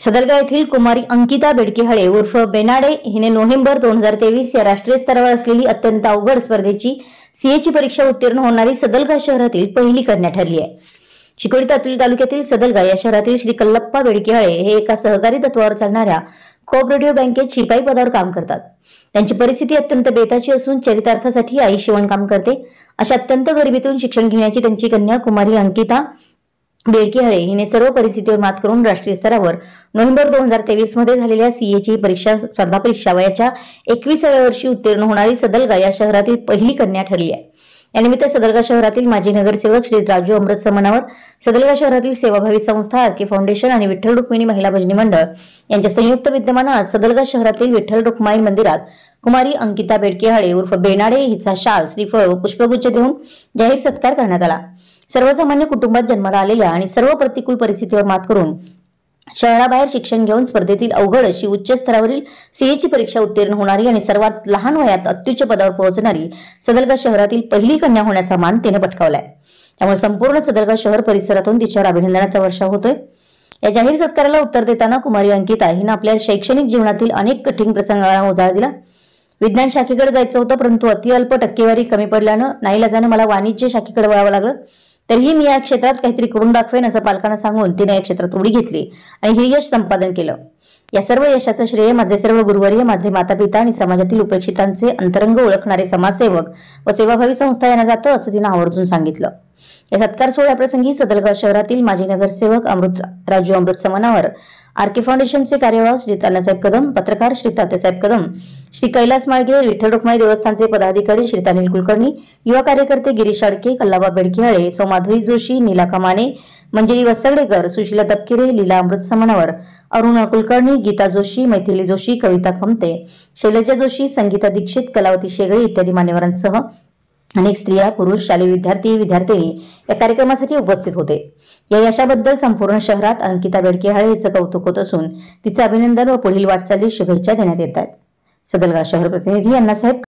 सदलगा येथील कुमारी अंकिता बेडकेहळे उर्फ बेनाडे हिने नोव्हेंबर 2023 या राष्ट्रीय स्तरावर असलेली अत्यंत अवघड स्पर्धेची सीएची परीक्षा उत्तीर्ण होणारी सदलगा शहरातील पहिली कन्या ठरली आहे। चिकोडी तालुक्यातील सदलगा या शहरातील श्री कल्लप्पा बेडकेहळे हे एका सहकारी तत्वावर चालणाऱ्या कोऑपरेटिव्ह बँकेत शिपाई पदावर काम करतात। त्यांची परिस्थिती अत्यंत बेताची असून चरितार्थासाठी आई शिवणकाम करते। अशा अत्यंत गरिबीतून शिक्षण घेण्याची त्यांची कन्या कुमारी अंकिता बेडकेहळे हिने सर्व परिस्थितीवर मात करून राष्ट्रीय स्तरावर नोव्हेंबर 2023 मध्ये झालेल्या सीएची स्पर्धा परीक्षा वयाच्या 21व्या वर्षी उत्तीर्ण होणारी सदलगा या शहरातील पहिली कन्या ठरली आहे। यानिमित्त सदलगा शहरातील माजी नगरसेवक श्री राजू अमृत समनावर, सदलगा शहरातील सेवाभावी संस्था आरके फाउंडेशन आणि विठ्ठल रुक्मिणी महिला भजनी मंडळ यांच्या संयुक्त विद्यमाने सदलगा शहरातील विठ्ठल रुक्माई मंदिरात कुमारी अंकिता बेडकेहळे उर्फ बेनाडे हिचा शाल, श्रीफळ व पुष्पगुच्छ देऊन जाहीर सत्कार करण्यात आला। सर्वसामान्य कुटुंबात जन्माला आलेल्या आणि सर्व प्रतिकूल परिस्थितीवर मात करून शहराबाहेर शिक्षण घेऊन स्पर्धेतील अवघड अशी उच्च स्तरावरील सीएची परीक्षा उत्तीर्ण होणारी आणि सर्वात लहान वयात अत्युच्च पदावर पोहोचणारी सदलगा शहरातील पहिली कन्या होण्याचा मान तिने पटकावलाय। त्यामुळे संपूर्ण सदलगा शहर परिसरातून तिच्यावर अभिनंदनाचा वर्षाव होतोय। या जाहीर सत्काराला उत्तर देताना कुमारी अंकिता हिने आपल्या शैक्षणिक जीवनातील अनेक कठीण प्रसंगांना उजाळा दिला। विज्ञान शाखेकडे जायचं होतं, परंतु अति अल्प टक्केवारी कमी पडल्यानं नाईलाजाने मला वाणिज्य शाखेकडे वळावं लागलं। तरीही मी या क्षेत्रात काहीतरी करून दाखवेन असं पालकांना सांगून तिने या क्षेत्रात उडी घेतली आणि हे यश संपादन केलं। या सर्व यशाचं श्रेय माझे सर्व गुरुवर्य, माझे मातापिता आणि समाजातील उपेक्षितांचे अंतरंग ओळखणारे समाजसेवक व सेवाभावी संस्था यांना जातं असं तिने आवर्जून सांगितलं। या सत्कार सोहळ्याप्रसंगी सदलगा शहरातील माजी नगरसेवक राजू अमृत समनावर, आरके फाउंडेशनचे कार्यवाह श्री तानासाहेब कदम, पत्रकार श्री तात्यासाहेब कदम, श्री कैलास माळगे, विठ्ठल रुक्माई देवस्थानचे पदाधिकारी श्री अनिल कुलकर्णी, युवा कार्यकर्ते गिरीश आडके, कल्लाबा बेडकेहळे, सोमाधवी जोशी, नीला कमाने, मंजिरी वसगडेकर, सुशीला तपकिरे, लीला अमृत समनावर, अरुणा कुलकर्णी, गीता जोशी, मैथिली जोशी, कविता खमते, शैलजा जोशी, संगीता दीक्षित, कलावती शेगळे इत्यादी मान्यवरांसह अनेक स्त्रिया, पुरुष, शालेय विद्यार्थी या कार्यक्रमासाठी उपस्थित होते। या यशाबद्दल संपूर्ण शहरात अंकिता बेडकेहळे हिचं कौतुक होत असून तिचे अभिनंदन व पुढील वाटचालीस शुभेच्छा देण्यात येत आहेत। सदलगा शहर प्रतिनिधी अण्णासाहेब